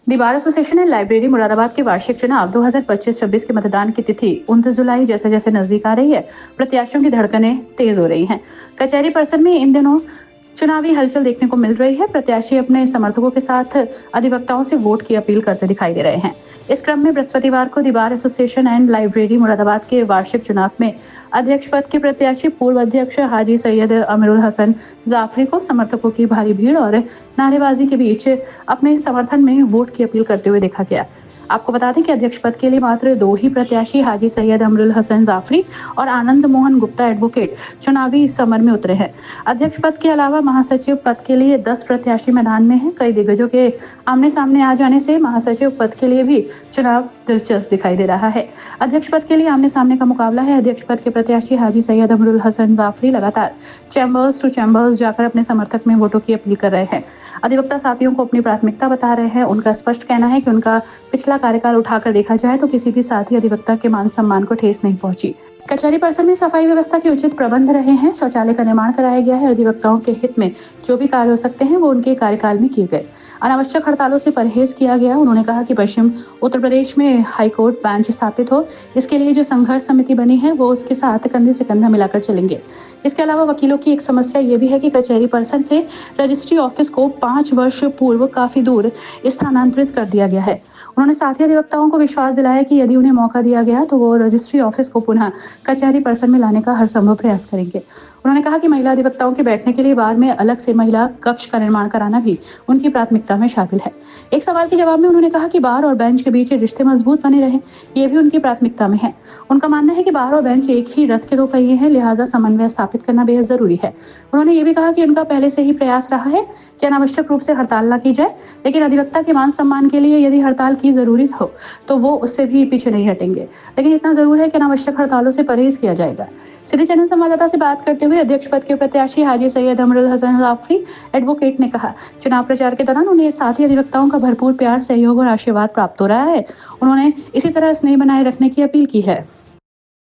The bar association and library Moradabad के वार्षिक चुनाव 2025-26 के मतदान की तिथि 29 जुलाई जैसे जैसे नजदीक आ रही है, प्रत्याशियों की धड़कनें तेज हो रही हैं। कचहरी परिसर में इन दिनों चुनावी हलचल देखने को मिल रही है। प्रत्याशी अपने समर्थकों के साथ अधिवक्ताओं से वोट की अपील करते दिखाई दे रहे हैं। इस क्रम में बृहस्पतिवार को the bar association and library Moradabad के वार्षिक चुनाव में अध्यक्ष पद के प्रत्याशी पूर्व अध्यक्ष हाजी सैयद अमीरुल हसन जाफरी को समर्थकों की भारी भीड़ और नारेबाजी के बीच अपने समर्थन में वोट की अपील करते हुए देखा गया। आपको बता दें कि अध्यक्ष पद के लिए मात्र 2 ही प्रत्याशी हाजी सैयद अमीरुल हसन जाफरी और आनंद मोहन गुप्ता एडवोकेट चुनावी समर में उतरे हैं। अध्यक्ष पद के अलावा महासचिव पद के लिए 10 प्रत्याशी मैदान में हैं। कई दिग्गजों के आमने सामने आ जाने से महासचिव पद के लिए भी चुनाव दिलचस्प दिखाई दे रहा है। अध्यक्ष पद के लिए आमने सामने का मुकाबला है। अध्यक्ष पद के प्रत्याशी हाजी सैयद अमीरुल हसन जाफरी लगातार चैम्बर्स टू चैम्बर्स जाकर अपने समर्थक में वोटों की अपील कर रहे हैं। अधिवक्ता साथियों को अपनी प्राथमिकता बता रहे हैं। उनका स्पष्ट कहना है कि उनका पिछला कार्यकाल उठाकर देखा जाए तो किसी भी साथी अधिवक्ता के मान सम्मान को ठेस नहीं पहुंची। कचहरी परिसर में सफाई व्यवस्था के उचित प्रबंध रहे हैं। शौचालय का निर्माण कराया गया है। अधिवक्ताओं के हित में जो भी कार्य हो सकते हैं वो उनके कार्यकाल में किए गए। अनावश्यक हड़तालों से परहेज किया गया। उन्होंने कहा कि पश्चिम उत्तर प्रदेश में हाईकोर्ट बेंच स्थापित हो, इसके लिए जो संघर्ष समिति बनी है वो उसके साथ कंधे से कंधा मिलाकर चलेंगे। इसके अलावा वकीलों की एक समस्या ये भी है कि कचहरी परिसर से रजिस्ट्री ऑफिस को 5 वर्ष पूर्व काफी दूर स्थानांतरित कर दिया गया है। उन्होंने साथी अधिवक्ताओं को विश्वास दिलाया कि यदि उन्हें मौका दिया गया तो वो रजिस्ट्री ऑफिस को पुनः कचहरी परिसर में लाने का हर संभव प्रयास करेंगे। उन्होंने कहा कि महिला अधिवक्ताओं के बैठने के लिए बार में अलग से महिला कक्ष का निर्माण कराना भी उनकी प्राथमिकता में शामिल है। एक सवाल के जवाब में उन्होंने कहा कि बार और बेंच के बीच रिश्ते मजबूत बने रहे, ये भी उनकी प्राथमिकता में है। उनका मानना है कि बार और बेंच एक ही रथ के 2 पहिए हैं, लिहाजा समन्वय स्थापित करना बेहद जरूरी है। उन्होंने ये भी कहा कि उनका पहले से ही प्रयास रहा है कि अनावश्यक रूप से हड़ताल न की जाए, लेकिन अधिवक्ता के मान सम्मान के लिए यदि हड़ताल की जरूरत हो तो वो उससे भी पीछे नहीं हटेंगे, लेकिन इतना जरूर है कि अनावश्यक हड़तालों से परहेज किया जाएगा। सिटी चैनल संवाददाता से बात करते हुए अध्यक्ष पद के प्रत्याशी हाजी सैयद अमीरुल हसन जाफरी एडवोकेट ने कहा, चुनाव प्रचार के दौरान उन्हें साथी अधिवक्ताओं का भरपूर प्यार, सहयोग और आशीर्वाद प्राप्त हो रहा है। उन्होंने इसी तरह स्नेह बनाए रखने की अपील की है।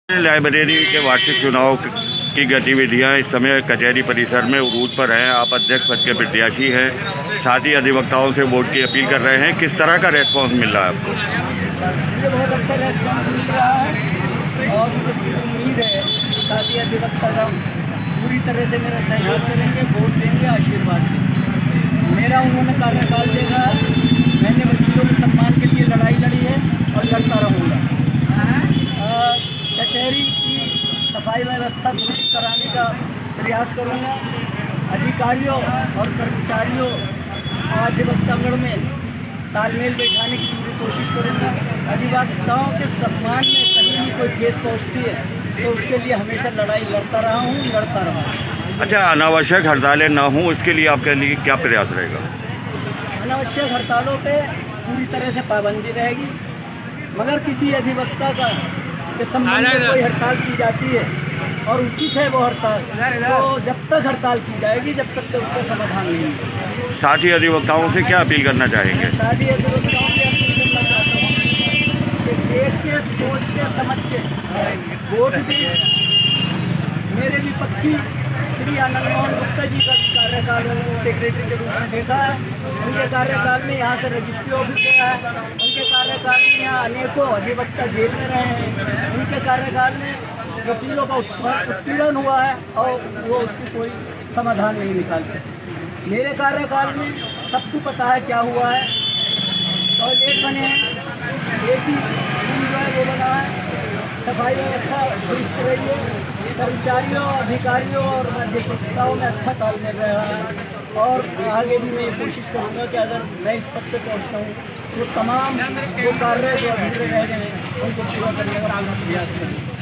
लाइब्रेरी के वार्षिक चुनाव की गतिविधियां इस समय कचहरी परिसर में उरूज पर हैं। आप अध्यक्ष पद के प्रत्याशी हैं, साथी अधिवक्ताओं से वोट की अपील कर रहे हैं। किस तरह का रेस्पॉन्स मिल रहा है आपको? मुझे बहुत अच्छा रेस्पॉन्स मिल रहा है और मुझे उम्मीद है साथी अधिवक्ता पूरी तरह से मेरा सहयोग करेंगे, वोट देंगे, आशीर्वाद देंगे। मेरा उन्होंने कार्यकाल देखा है। मैंने वकीलों के सम्मान के लिए लड़ाई लड़ी है और लड़ता रहूँगा। कचहरी की सफाई व्यवस्था दुरुस्त कराने का प्रयास करूँगा। अधिकारियों और कर्मचारियों और अधिवक्तागण में तालमेल बैठाने की पूरी कोशिश करूँगा। अधिवक्ताओं के सम्मान में कहीं भी कोई ठेस पहुँचती है तो उसके लिए हमेशा लड़ाई लड़ता रहा हूँ, लड़ता रहा। अच्छा, अनावश्यक हड़तालें ना हों इसके लिए आपके लिए क्या प्रयास रहेगा? अनावश्यक हड़तालों पे पूरी तरह से पाबंदी रहेगी, मगर किसी अधिवक्ता का के संबंध में कोई हड़ताल की जाती है और उचित है वो हड़ताल, तो जब तक हड़ताल की जाएगी जब तक उसका समाधान नहीं होगा। साथी अधिवक्ताओं से क्या अपील करना चाहेंगे? साथी अधिवक्ताओं से अपील करना चाहता हूँ कि देख के, सोच के, समझ के वोट दें। मेरे विपक्षी श्री आनंद मोहन गुप्ता जी का कार्यकाल सेक्रेटरी के रूप में देखा है। उनके कार्यकाल में यहाँ से रजिस्ट्री ऑफिस गया है। उनके कार्यकाल में यहाँ अनेकों अधिवक्ता जेल में रहे हैं। उनके कार्यकाल में वकीलों का उत्पीड़न हुआ है और वो उसकी कोई समाधान नहीं निकाल सकते। मेरे कार्यकाल में सबको पता है क्या हुआ है। टॉयलेट बने हैं, AC जो है वो बना है, सफाई व्यवस्था दुरुस्त रही है, कर्मचारियों, अधिकारियों और अधिवक्ताओं में अच्छा तालमेल रहा है। और आगे भी मैं कोशिश करूँगा कि अगर मैं इस पद पर पहुँचता हूँ तो तमाम जो कार्य जो अधूरे रह गए हैं उनको पूरा करने का प्रयास करूँगा।